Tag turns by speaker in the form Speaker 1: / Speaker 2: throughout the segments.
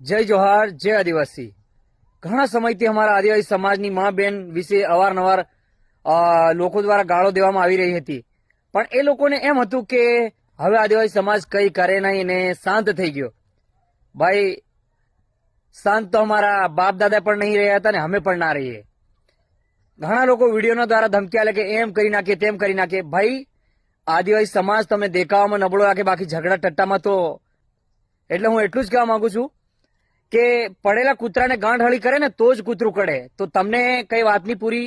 Speaker 1: જય જોહાર, જય આદિવાસી। ઘણા સમયથી અમારા આદિવાસી સમાજની મા બેન વિશે અવારનવાર લોકો દ્વારા ગાળો દેવામાં આવી રહી હતી, પણ એ લોકોને એમ હતું કે હવે આદિવાસી સમાજ કંઈ કરે નહીં ને શાંત થઈ ગયો। ભાઈ, શાંત તો અમારા બાપ દાદા પણ નહીં રહ્યા હતા ને અમે પણ ના રહીએ। ઘણા લોકો વિડીયોના દ્વારા ધમકી આલે કે એમ કરી નાખીએ તેમ કરી નાખીએ। ભાઈ, આદિવાસી સમાજ તમે દેખાવામાં નબળો રાખે, બાકી ઝઘડા ટટ્ટામાં તો એટલે હું એટલું જ કહેવા માંગુ છું કે પડેલા કૂતરાને ગાંઠ હળી કરે ને તો જ કૂતરું કડે। તો તમને કઈ વાતની પૂરી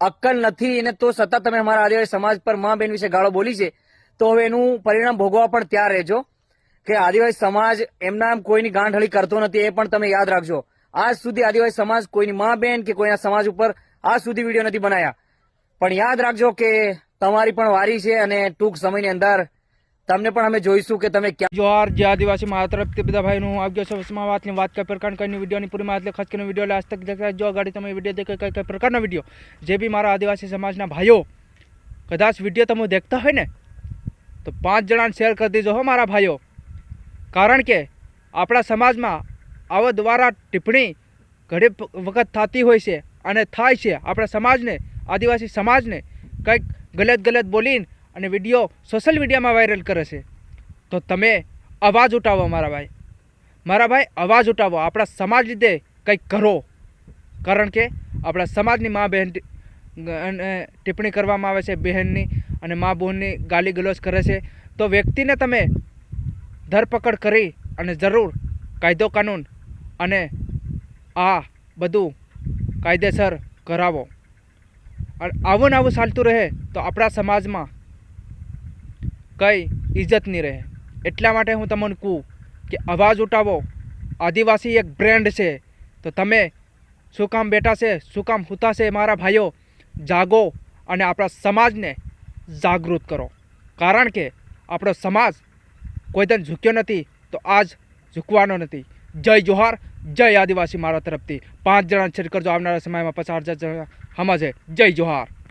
Speaker 1: અક્કલ નથી અને તો છતાં તમે અમારા આદિવાસી સમાજ પર મા બેન વિશે ગાળો બોલી છે, તો હવે એનું પરિણામ ભોગવવા પણ તૈયાર રહેજો કે આદિવાસી સમાજ એમના કોઈની ગાંઠ હળી કરતો નથી, એ પણ તમે યાદ રાખજો। આજ સુધી આદિવાસી સમાજ કોઈની મા બેન કે કોઈના સમાજ ઉપર આજ સુધી વિડીયો નથી બનાવ્યા, પણ યાદ રાખજો કે તમારી પણ વારી છે અને ટૂંક સમયની અંદર તમને પણ અમે જોઈશું કે તમે ક્યાં।
Speaker 2: જોહાર, જે આદિવાસી મારા તરફથી બધા ભાઈનું આવજો સૌમાં વાતની વાત કઈ પ્રકાર કઈ વિડીયોની પૂરી માહિતી ખાસ કરીને વિડીયો લાસ્ટ તક દેખાય। જો ગાડી તમે વિડીયો દેખો કઈ પ્રકારનો વિડીયો જે બી મારા આદિવાસી સમાજના ભાઈઓ કદાચ વિડીયો તમે દેખતા હોય ને તો 5 જણાને શેર કરી દેજો હો મારા ભાઈઓ, કારણ કે આપણા સમાજમાં આવા દ્વારા ટિપ્પણી ઘણી વખત થતી હોય છે અને થાય છે। આપણા સમાજને, આદિવાસી સમાજને કંઈક ગલત બોલીને અને વિડીયો સોશિયલ મીડિયામાં વાયરલ કરે છે, તો તમે અવાજ ઉઠાવો મારા ભાઈ અવાજ ઉઠાવો, આપણા સમાજ લીધે કંઈક કરો, કારણ કે આપણા સમાજની મા બહેન ટિપ્પણી કરવામાં આવે છે બહેનની અને મા બહેનની ગાલી ગલોચ કરે છે, તો વ્યક્તિને તમે ધરપકડ કરી અને જરૂર કાયદો કાનૂન અને આ બધું કાયદેસર કરાવો। અને આવું ને આવું ચાલતું રહે તો આપણા સમાજમાં કંઈ ઇજ્જત નહીં રહે। એટલા માટે હું તમને કહું કે અવાજ ઉઠાવો। આદિવાસી એક બ્રેન્ડ છે, તો તમે શું કામ બેઠા છે, શું કામ સૂતા છે મારા ભાઈઓ? જાગો અને આપણા સમાજને જાગૃત કરો, કારણ કે આપણો સમાજ કોઈ દિન ઝૂક્યો નથી તો આજ ઝૂકવાનો નથી। જય જોહાર, જય આદિવાસી મારા તરફથી 5 જણા શેર કરજો, આવનારા સમયમાં 50,000 સમજે। જય જોહાર।